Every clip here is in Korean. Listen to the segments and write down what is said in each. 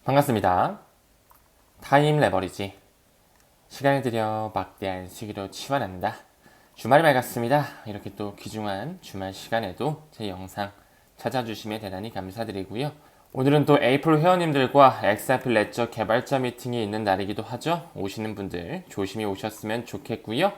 반갑습니다. 타임 레버리지. 시간을 들여 막대한 수익으로 치환한다. 주말이 밝았습니다. 이렇게 또 귀중한 주말 시간에도 제 영상 찾아주시면 대단히 감사드리고요. 오늘은 또 에이플 회원님들과 XRP 레저 개발자 미팅이 있는 날이기도 하죠. 오시는 분들 조심히 오셨으면 좋겠고요.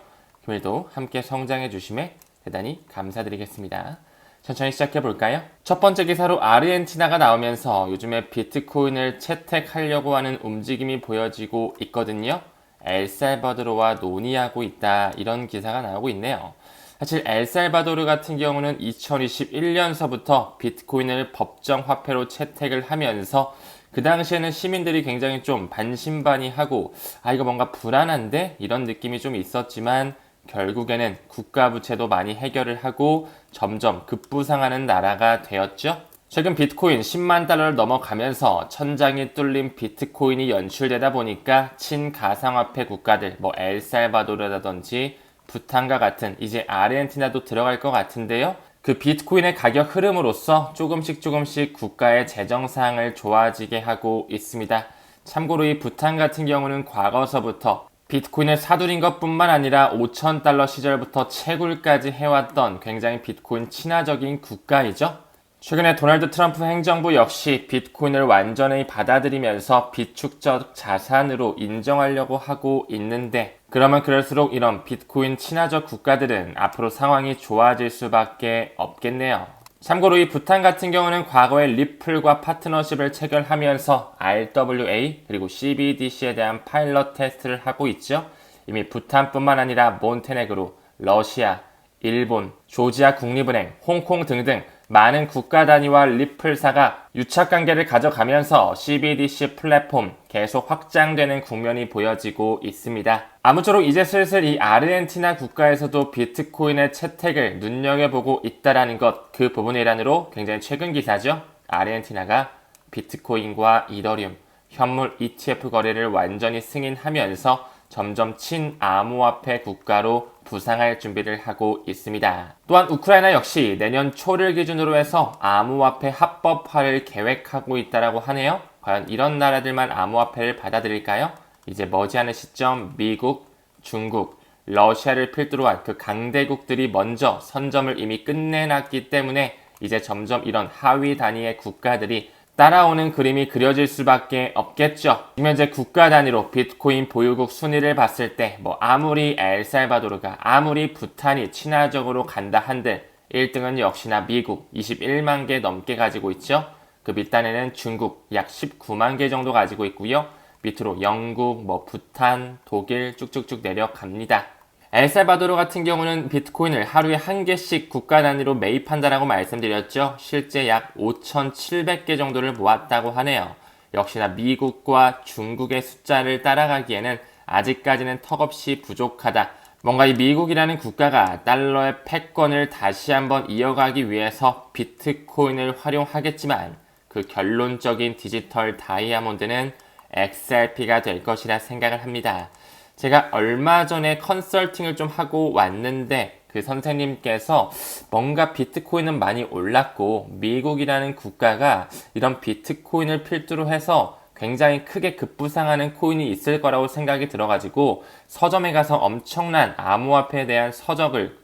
오늘도 함께 성장해 주심에 대단히 감사드리겠습니다. 천천히 시작해 볼까요? 첫 번째 기사로 아르헨티나가 나오면서 요즘에 비트코인을 채택하려고 하는 움직임이 보여지고 있거든요. 엘살바도르와 논의하고 있다, 이런 기사가 나오고 있네요. 사실 엘살바도르 같은 경우는 2021년서부터 비트코인을 법정 화폐로 채택을 하면서 그 당시에는 시민들이 굉장히 좀 반신반의하고 이거 뭔가 불안한데, 이런 느낌이 좀 있었지만 결국에는 국가 부채도 많이 해결을 하고 점점 급부상하는 나라가 되었죠. 최근 비트코인 10만 달러를 넘어가면서 천장이 뚫린 비트코인이 연출되다 보니까 친가상화폐 국가들, 엘살바도르라든지 부탄과 같은, 이제 아르헨티나도 들어갈 것 같은데요. 그 비트코인의 가격 흐름으로써 조금씩 국가의 재정 상황을 좋아지게 하고 있습니다. 참고로 이 부탄 같은 경우는 과거서부터 비트코인을 사들인 것뿐만 아니라 5,000달러 시절부터 채굴까지 해왔던 굉장히 비트코인 친화적인 국가이죠. 최근에 도널드 트럼프 행정부 역시 비트코인을 완전히 받아들이면서 비축적 자산으로 인정하려고 하고 있는데, 그러면 그럴수록 이런 비트코인 친화적 국가들은 앞으로 상황이 좋아질 수밖에 없겠네요. 참고로 이 부탄 같은 경우는 과거에 리플과 파트너십을 체결하면서 RWA 그리고 CBDC에 대한 파일럿 테스트를 하고 있죠. 이미 부탄뿐만 아니라 몬테네그로, 러시아, 일본, 조지아 국립은행, 홍콩 등등 많은 국가 단위와 리플사가 유착관계를 가져가면서 CBDC 플랫폼 계속 확장되는 국면이 보여지고 있습니다. 아무쪼록 이제 슬슬 이 아르헨티나 국가에서도 비트코인의 채택을 눈여겨보고 있다는 것, 그 부분의 일환으로 굉장히 최근 기사죠. 아르헨티나가 비트코인과 이더리움, 현물 ETF 거래를 완전히 승인하면서 점점 친암호화폐 국가로 부상할 준비를 하고 있습니다. 또한 우크라이나 역시 내년 초를 기준으로 해서 암호화폐 합법화를 계획하고 있다고 하네요. 과연 이런 나라들만 암호화폐를 받아들일까요? 이제 머지않은 시점 미국, 중국, 러시아를 필두로 한 그 강대국들이 먼저 선점을 이미 끝내놨기 때문에 이제 점점 이런 하위 단위의 국가들이 따라오는 그림이 그려질 수밖에 없겠죠. 지금 현재 국가 단위로 비트코인 보유국 순위를 봤을 때 아무리 엘살바도르가, 아무리 부탄이 친화적으로 간다 한들 1등은 역시나 미국 21만 개 넘게 가지고 있죠. 그 밑단에는 중국 약 19만 개 정도 가지고 있고요. 밑으로 영국, 부탄, 독일 쭉쭉쭉 내려갑니다. 엘살바도르 같은 경우는 비트코인을 하루에 한 개씩 국가 단위로 매입한다라고 말씀드렸죠. 실제 약 5,700개 정도를 모았다고 하네요. 역시나 미국과 중국의 숫자를 따라가기에는 아직까지는 턱없이 부족하다. 뭔가 이 미국이라는 국가가 달러의 패권을 다시 한번 이어가기 위해서 비트코인을 활용하겠지만 그 결론적인 디지털 다이아몬드는 XRP가 될 것이라 생각을 합니다. 제가 얼마 전에 컨설팅을 좀 하고 왔는데 그 선생님께서 뭔가 비트코인은 많이 올랐고 미국이라는 국가가 이런 비트코인을 필두로 해서 굉장히 크게 급부상하는 코인이 있을 거라고 생각이 들어가지고 서점에 가서 엄청난 암호화폐에 대한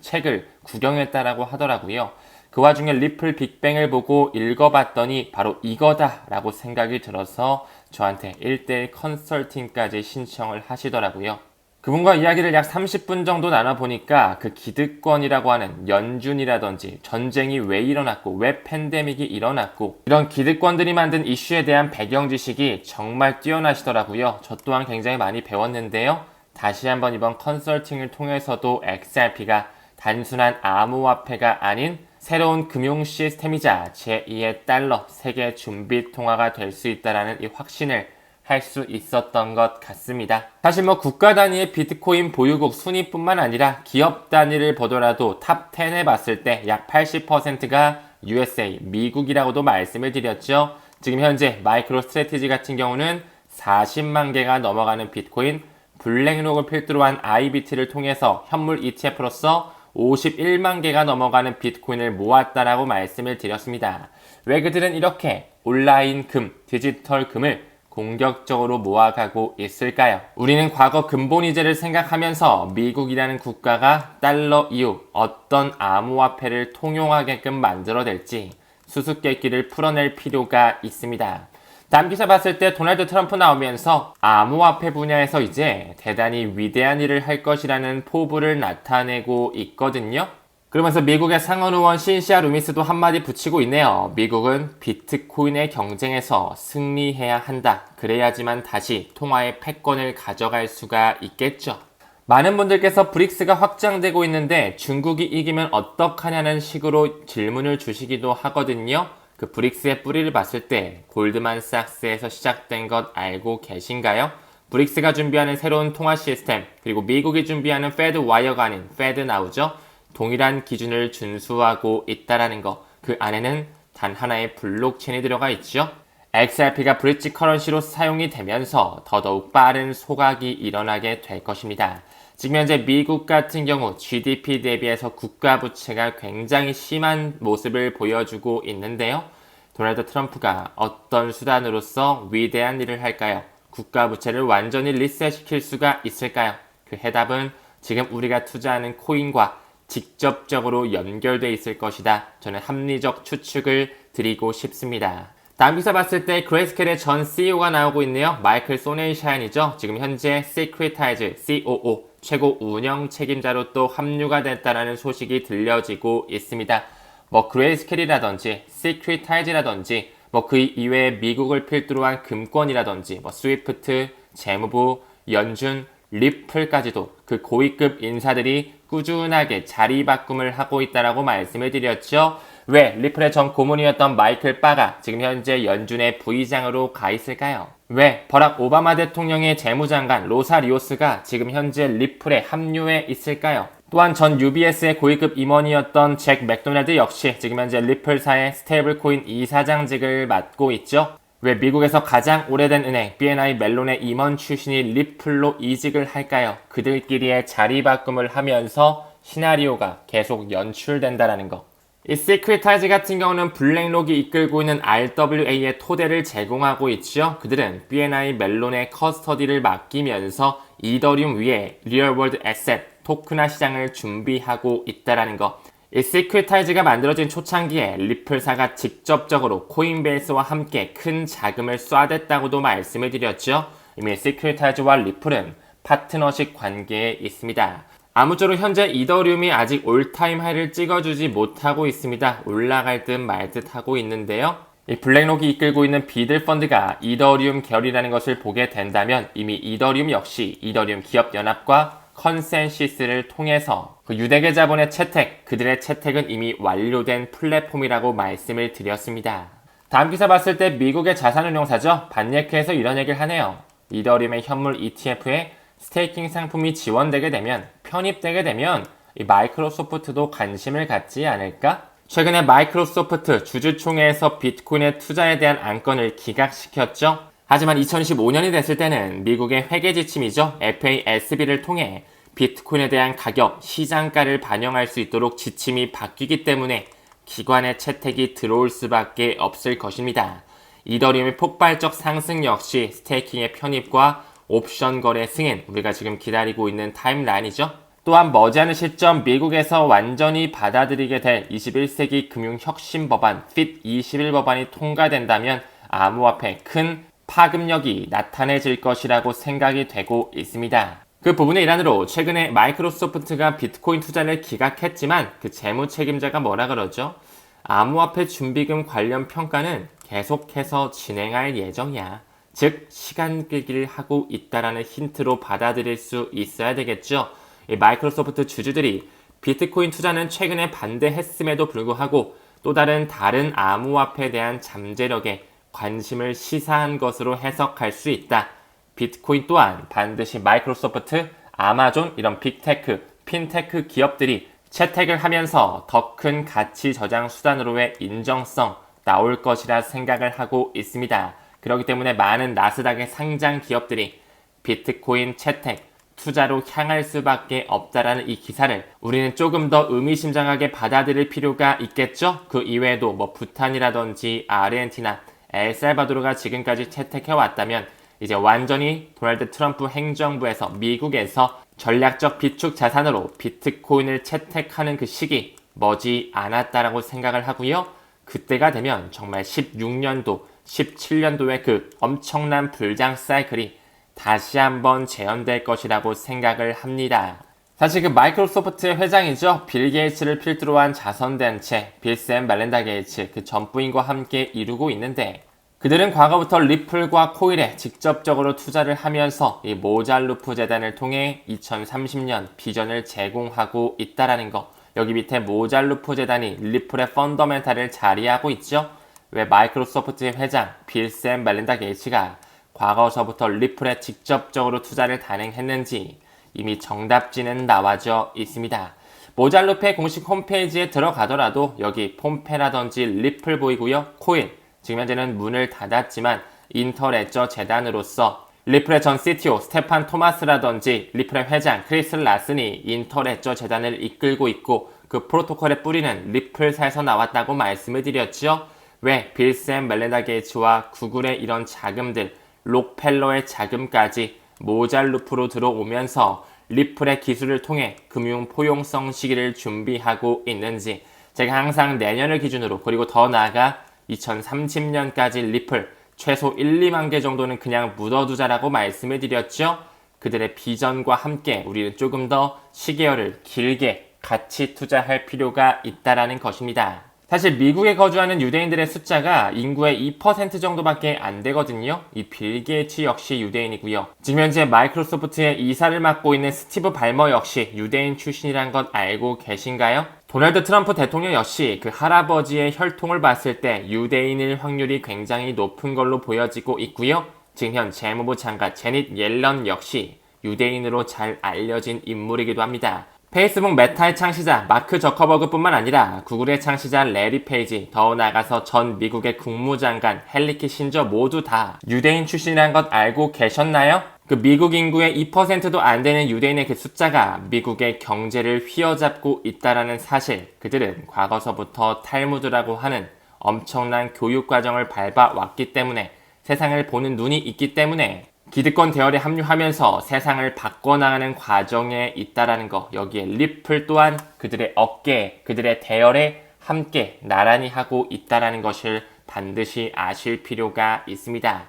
책을 구경했다라고 하더라고요. 그 와중에 리플 빅뱅을 보고 읽어봤더니 바로 이거다라고 생각이 들어서 저한테 1대1 컨설팅까지 신청을 하시더라고요. 그분과 이야기를 약 30분 정도 나눠보니까 그 기득권이라고 하는 연준이라든지 전쟁이 왜 일어났고 왜 팬데믹이 일어났고 이런 기득권들이 만든 이슈에 대한 배경 지식이 정말 뛰어나시더라고요. 저 또한 굉장히 많이 배웠는데요. 다시 한번 이번 컨설팅을 통해서도 XRP가 단순한 암호화폐가 아닌 새로운 금융 시스템이자 제2의 달러 세계 준비 통화가 될 수 있다는 이 확신을 할 수 있었던 것 같습니다. 사실 국가 단위의 비트코인 보유국 순위뿐만 아니라 기업 단위를 보더라도 탑 10에 봤을 때 약 80%가 USA, 미국이라고도 말씀을 드렸죠. 지금 현재 마이크로 스트래티지 같은 경우는 40만 개가 넘어가는 비트코인, 블랙록을 필두로 한 IBT를 통해서 현물 ETF로서 51만 개가 넘어가는 비트코인을 모았다라고 말씀을 드렸습니다. 왜 그들은 이렇게 온라인 금, 디지털 금을 본격적으로 모아가고 있을까요? 우리는 과거 근본이제를 생각하면서 미국이라는 국가가 달러 이후 어떤 암호화폐를 통용하게끔 만들어낼지 수수께끼를 풀어낼 필요가 있습니다. 다음 기사 봤을 때 도널드 트럼프 나오면서 암호화폐 분야에서 이제 대단히 위대한 일을 할 것이라는 포부를 나타내고 있거든요. 그러면서 미국의 상원의원 신시아 루미스도 한마디 붙이고 있네요. 미국은 비트코인의 경쟁에서 승리해야 한다. 그래야지만 다시 통화의 패권을 가져갈 수가 있겠죠. 많은 분들께서 브릭스가 확장되고 있는데 중국이 이기면 어떡하냐는 식으로 질문을 주시기도 하거든요. 그 브릭스의 뿌리를 봤을 때 골드만삭스에서 시작된 것 알고 계신가요? 브릭스가 준비하는 새로운 통화 시스템, 그리고 미국이 준비하는 페드 와이어가 아닌 페드 나우죠. 동일한 기준을 준수하고 있다라는 거. 그 안에는 단 하나의 블록체인이 들어가 있죠. XRP가 브릿지 커런시로 사용이 되면서 더더욱 빠른 소각이 일어나게 될 것입니다. 지금 현재 미국 같은 경우 GDP 대비해서 국가 부채가 굉장히 심한 모습을 보여주고 있는데요. 도널드 트럼프가 어떤 수단으로서 위대한 일을 할까요? 국가 부채를 완전히 리셋시킬 수가 있을까요? 그 해답은 지금 우리가 투자하는 코인과 직접적으로 연결돼 있을 것이다. 저는 합리적 추측을 드리고 싶습니다. 다음 기사 봤을 때 그레이스켈의 전 CEO가 나오고 있네요. 마이클 소네이샤인이죠. 지금 현재 시크릿타이즈 COO 최고 운영 책임자로 또 합류가 됐다라는 소식이 들려지고 있습니다. 그레이스켈이라든지 시크릿타이즈라든지 그 이외에 미국을 필두로 한 금권이라든지 스위프트, 재무부, 연준, 리플까지도 그 고위급 인사들이 꾸준하게 자리 바꿈을 하고 있다라고 말씀을 드렸죠. 왜 리플의 전 고문이었던 마이클 바가 지금 현재 연준의 부의장으로 가 있을까요? 왜 버락 오바마 대통령의 재무장관 로사리오스가 지금 현재 리플에 합류해 있을까요? 또한 전 UBS의 고위급 임원이었던 잭 맥도날드 역시 지금 현재 리플사의 스테이블코인 이사장직을 맡고 있죠. 왜 미국에서 가장 오래된 은행 BNI 멜론의 임원 출신이 리플로 이직을 할까요? 그들끼리의 자리 바꿈을 하면서 시나리오가 계속 연출된다라는 거. 이 시크릿타이즈 같은 경우는 블랙록이 이끌고 있는 RWA의 토대를 제공하고 있죠. 그들은 BNI 멜론의 커스터디를 맡기면서 이더리움 위에 리얼월드 에셋 토크나 시장을 준비하고 있다라는 거. 이 시크릿타이즈가 만들어진 초창기에 리플사가 직접적으로 코인베이스와 함께 큰 자금을 쏴댔다고도 말씀을 드렸죠. 이미 시크릿타이즈와 리플은 파트너십 관계에 있습니다. 아무쪼록 현재 이더리움이 아직 올타임 하이를 찍어주지 못하고 있습니다. 올라갈 듯 말 듯 하고 있는데요. 이 블랙록이 이끌고 있는 비들 펀드가 이더리움 계열이라는 것을 보게 된다면 이미 이더리움 역시 이더리움 기업연합과 컨센시스를 통해서 그 유대계 자본의 채택, 그들의 채택은 이미 완료된 플랫폼이라고 말씀을 드렸습니다. 다음 기사 봤을 때 미국의 자산운용사죠. 반예크에서 이런 얘기를 하네요. 이더리움의 현물 ETF에 스테이킹 상품이 지원되게 되면, 편입되게 되면 이 마이크로소프트도 관심을 갖지 않을까? 최근에 마이크로소프트 주주총회에서 비트코인의 투자에 대한 안건을 기각시켰죠. 하지만 2015년이 됐을 때는 미국의 회계 지침이죠. FASB를 통해 비트코인에 대한 가격, 시장가를 반영할 수 있도록 지침이 바뀌기 때문에 기관의 채택이 들어올 수밖에 없을 것입니다. 이더리움의 폭발적 상승 역시 스테이킹의 편입과 옵션 거래 승인, 우리가 지금 기다리고 있는 타임라인이죠. 또한 머지않은 시점 미국에서 완전히 받아들이게 될 21세기 금융혁신 법안 FIT 21 법안이 통과된다면 암호화폐 큰 파급력이 나타내질 것이라고 생각이 되고 있습니다. 그 부분의 일환으로 최근에 마이크로소프트가 비트코인 투자를 기각했지만 그 재무 책임자가 뭐라 그러죠? 암호화폐 준비금 관련 평가는 계속해서 진행할 예정이야. 즉 시간 끌기를 하고 있다라는 힌트로 받아들일 수 있어야 되겠죠. 이 마이크로소프트 주주들이 비트코인 투자는 최근에 반대했음에도 불구하고 또 다른 암호화폐에 대한 잠재력에 관심을 시사한 것으로 해석할 수 있다. 비트코인 또한 반드시 마이크로소프트, 아마존 이런 빅테크, 핀테크 기업들이 채택을 하면서 더 큰 가치 저장 수단으로의 인정성 나올 것이라 생각을 하고 있습니다. 그렇기 때문에 많은 나스닥의 상장 기업들이 비트코인 채택, 투자로 향할 수밖에 없다라는 이 기사를 우리는 조금 더 의미심장하게 받아들일 필요가 있겠죠? 그 이외에도 부탄이라든지 아르헨티나, 엘살바도르가 지금까지 채택해왔다면 이제 완전히 도널드 트럼프 행정부에서 미국에서 전략적 비축 자산으로 비트코인을 채택하는 그 시기 머지 않았다라고 생각을 하고요. 그때가 되면 정말 16년도, 17년도의 그 엄청난 불장 사이클이 다시 한번 재현될 것이라고 생각을 합니다. 사실 그 마이크로소프트의 회장이죠. 빌 게이츠를 필두로 한 자선단체 빌 앤 멜린다 게이츠 그 전 부인과 함께 이루고 있는데 그들은 과거부터 리플과 코일에 직접적으로 투자를 하면서 이 모잘루프 재단을 통해 2030년 비전을 제공하고 있다라는 거. 여기 밑에 모잘루프 재단이 리플의 펀더멘탈을 자리하고 있죠. 왜 마이크로소프트의 회장 빌 앤 멜린다 게이츠가 과거서부터 리플에 직접적으로 투자를 단행했는지 이미 정답지는 나와져 있습니다. 모잘루프의 공식 홈페이지에 들어가더라도 여기 폼페라든지 리플 보이고요. 코일, 지금 현재는 문을 닫았지만 인터레저 재단으로서 리플의 전 CTO 스테판 토마스라든지 리플의 회장 크리스 라슨이 인터레저 재단을 이끌고 있고 그 프로토콜의 뿌리는 리플사에서 나왔다고 말씀을 드렸죠. 왜 빌 앤 멜린다 게이츠와 구글의 이런 자금들, 록펠러의 자금까지 모잘루프로 들어오면서 리플의 기술을 통해 금융 포용성 시기를 준비하고 있는지 제가 항상 내년을 기준으로 그리고 더 나아가 2030년까지 리플 최소 1, 2만 개 정도는 그냥 묻어두자라고 말씀을 드렸죠. 그들의 비전과 함께 우리는 조금 더 시계열을 길게 같이 투자할 필요가 있다라는 것입니다. 사실 미국에 거주하는 유대인들의 숫자가 인구의 2% 정도밖에 안 되거든요. 이 빌 게이츠 역시 유대인이고요. 지금 현재 마이크로소프트의 이사를 맡고 있는 스티브 발머 역시 유대인 출신이란 것 알고 계신가요? 도널드 트럼프 대통령 역시 그 할아버지의 혈통을 봤을 때 유대인일 확률이 굉장히 높은 걸로 보여지고 있고요. 지금 현 재무부 장관 제닛 옐런 역시 유대인으로 잘 알려진 인물이기도 합니다. 페이스북 메타의 창시자 마크 저커버그뿐만 아니라 구글의 창시자 레리 페이지, 더 나아가서 전 미국의 국무장관 헨리 키신저 모두 다 유대인 출신이라는 것 알고 계셨나요? 그 미국 인구의 2%도 안 되는 유대인의 그 숫자가 미국의 경제를 휘어잡고 있다라는 사실, 그들은 과거서부터 탈무드라고 하는 엄청난 교육 과정을 밟아왔기 때문에 세상을 보는 눈이 있기 때문에 기득권 대열에 합류하면서 세상을 바꿔나가는 과정에 있다라는 거, 여기에 리플 또한 그들의 어깨, 그들의 대열에 함께 나란히 하고 있다라는 것을 반드시 아실 필요가 있습니다.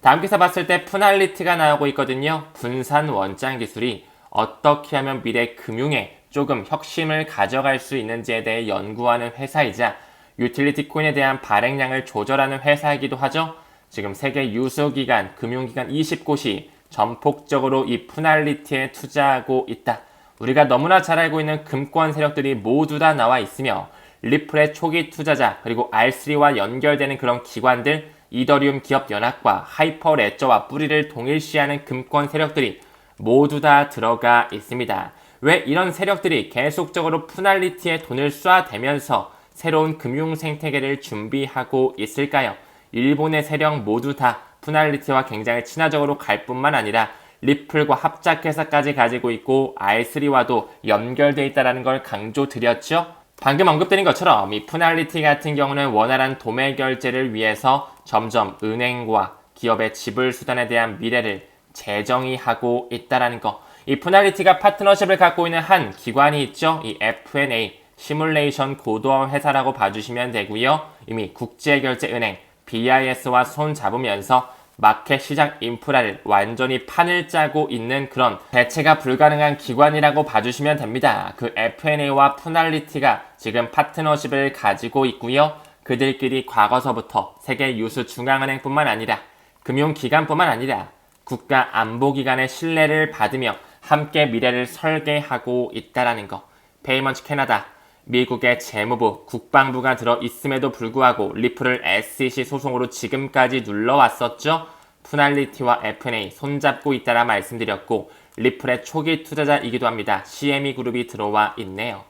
다음 기사 봤을 때 푸날리티가 나오고 있거든요. 분산 원장 기술이 어떻게 하면 미래 금융에 조금 혁신을 가져갈 수 있는지에 대해 연구하는 회사이자 유틸리티 코인에 대한 발행량을 조절하는 회사이기도 하죠. 지금 세계 유수기관, 금융기관 20곳이 전폭적으로 이 푸날리티에 투자하고 있다. 우리가 너무나 잘 알고 있는 금권 세력들이 모두 다 나와 있으며 리플의 초기 투자자 그리고 R3와 연결되는 그런 기관들, 이더리움 기업 연합과 하이퍼레저와 뿌리를 동일시하는 금권 세력들이 모두 다 들어가 있습니다. 왜 이런 세력들이 계속적으로 푸날리티에 돈을 쏴대면서 새로운 금융 생태계를 준비하고 있을까요? 일본의 세력 모두 다 푸날리티와 굉장히 친화적으로 갈 뿐만 아니라 리플과 합작회사까지 가지고 있고 R3와도 연결되어 있다는 걸 강조드렸죠. 방금 언급드린 것처럼 이 푸날리티 같은 경우는 원활한 도매 결제를 위해서 점점 은행과 기업의 지불 수단에 대한 미래를 재정의하고 있다는 거. 이 푸날리티가 파트너십을 갖고 있는 한 기관이 있죠. 이 F&A 시뮬레이션 고도화 회사라고 봐주시면 되고요. 이미 국제결제은행 BIS와 손 잡으면서 마켓 시장 인프라를 완전히 판을 짜고 있는 그런 대체가 불가능한 기관이라고 봐주시면 됩니다. 그 F&A와 푸날리티가 지금 파트너십을 가지고 있고요. 그들끼리 과거서부터 세계 유수 중앙은행뿐만 아니라 금융기관뿐만 아니라 국가안보기관의 신뢰를 받으며 함께 미래를 설계하고 있다는 거. 페이먼트 캐나다, 미국의 재무부, 국방부가 들어 있음에도 불구하고 리플을 SEC 소송으로 지금까지 눌러왔었죠. 푸날리티와 F&A 손잡고 있다라 말씀드렸고 리플의 초기 투자자이기도 합니다. CME 그룹이 들어와 있네요.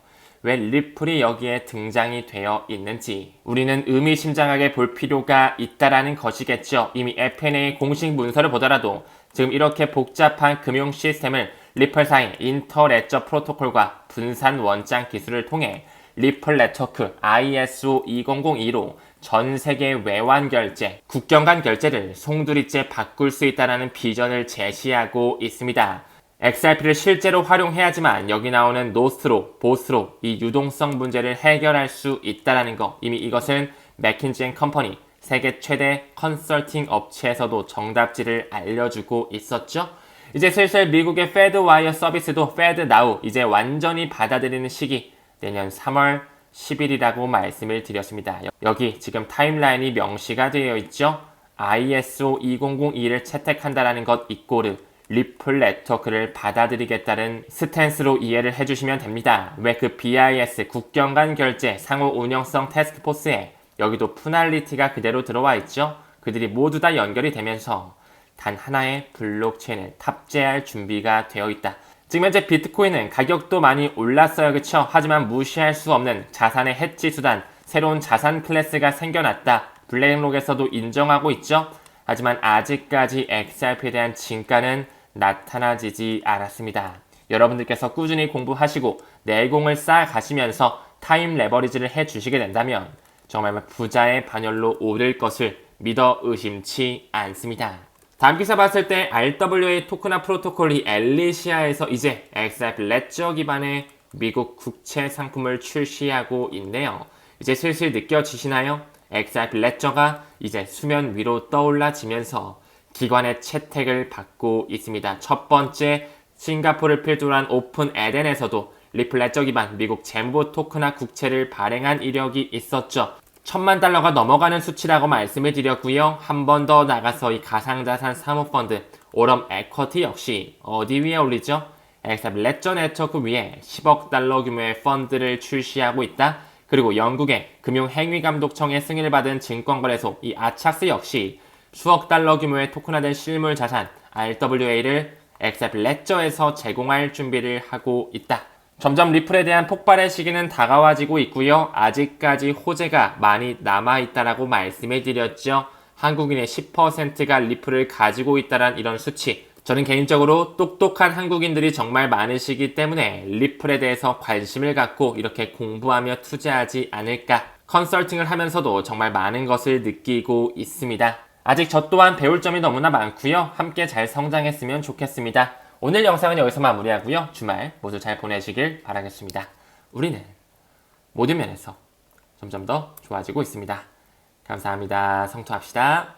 왜 리플이 여기에 등장이 되어 있는지 우리는 의미심장하게 볼 필요가 있다라는 것이겠죠. 이미 F&A 공식 문서를 보더라도 지금 이렇게 복잡한 금융 시스템을 리플사의 인터레저 프로토콜과 분산 원장 기술을 통해 리플 네트워크 ISO 2002로 전 세계 외환 결제, 국경 간 결제를 송두리째 바꿀 수 있다는 비전을 제시하고 있습니다. XRP를 실제로 활용해야지만 여기 나오는 노스로, 보스로 이 유동성 문제를 해결할 수 있다는 거. 이미 이것은 맥킨지 & 컴퍼니, 세계 최대 컨설팅 업체에서도 정답지를 알려주고 있었죠. 이제 슬슬 미국의 페드 와이어 서비스도 페드 나우 이제 완전히 받아들이는 시기 내년 3월 10일이라고 말씀을 드렸습니다. 여기 지금 타임라인이 명시가 되어 있죠. ISO 2002를 채택한다는 것 이꼬르 리플 네트워크를 받아들이겠다는 스탠스로 이해를 해주시면 됩니다. 왜 그 BIS 국경 간 결제 상호 운영성 태스크포스에 여기도 푸날리티가 그대로 들어와 있죠. 그들이 모두 다 연결이 되면서 단 하나의 블록체인을 탑재할 준비가 되어 있다. 지금 현재 비트코인은 가격도 많이 올랐어요. 그쵸? 하지만 무시할 수 없는 자산의 해치 수단, 새로운 자산 클래스가 생겨났다. 블랙록에서도 인정하고 있죠. 하지만 아직까지 XRP에 대한 진가는 나타나지지 않았습니다. 여러분들께서 꾸준히 공부하시고 내공을 쌓아가시면서 타임 레버리지를 해주시게 된다면 정말 부자의 반열로 오를 것을 믿어 의심치 않습니다. 다음 기사 봤을 때 RWA 토크나 프로토콜이 엘리시아에서 이제 XRP 레저 기반의 미국 국채 상품을 출시하고 있네요. 이제 슬슬 느껴지시나요? XRP 레저가 이제 수면 위로 떠올라지면서 기관의 채택을 받고 있습니다. 첫 번째 싱가포르를 필두로 한 오픈 에덴에서도 리플 레저 기반 미국 젠보 토크나 국채를 발행한 이력이 있었죠. 1000만 달러가 넘어가는 수치라고 말씀을 드렸고요. 한 번 더 나가서 이 가상자산 사모펀드 오럼 에쿼티 역시 어디 위에 올리죠? XRP 레저 네트워크 위에 10억 달러 규모의 펀드를 출시하고 있다. 그리고 영국의 금융행위감독청의 승인을 받은 증권거래소 이 아착스 역시 수억 달러 규모의 토큰화된 실물 자산 RWA를 XRP 레저에서 제공할 준비를 하고 있다. 점점 리플에 대한 폭발의 시기는 다가와지고 있고요. 아직까지 호재가 많이 남아있다라고 말씀을 드렸죠. 한국인의 10%가 리플을 가지고 있다란 이런 수치. 저는 개인적으로 똑똑한 한국인들이 정말 많으시기 때문에 리플에 대해서 관심을 갖고 이렇게 공부하며 투자하지 않을까. 컨설팅을 하면서도 정말 많은 것을 느끼고 있습니다. 아직 저 또한 배울 점이 너무나 많고요. 함께 잘 성장했으면 좋겠습니다. 오늘 영상은 여기서 마무리하고요. 주말 모두 잘 보내시길 바라겠습니다. 우리는 모든 면에서 점점 더 좋아지고 있습니다. 감사합니다. 성투합시다.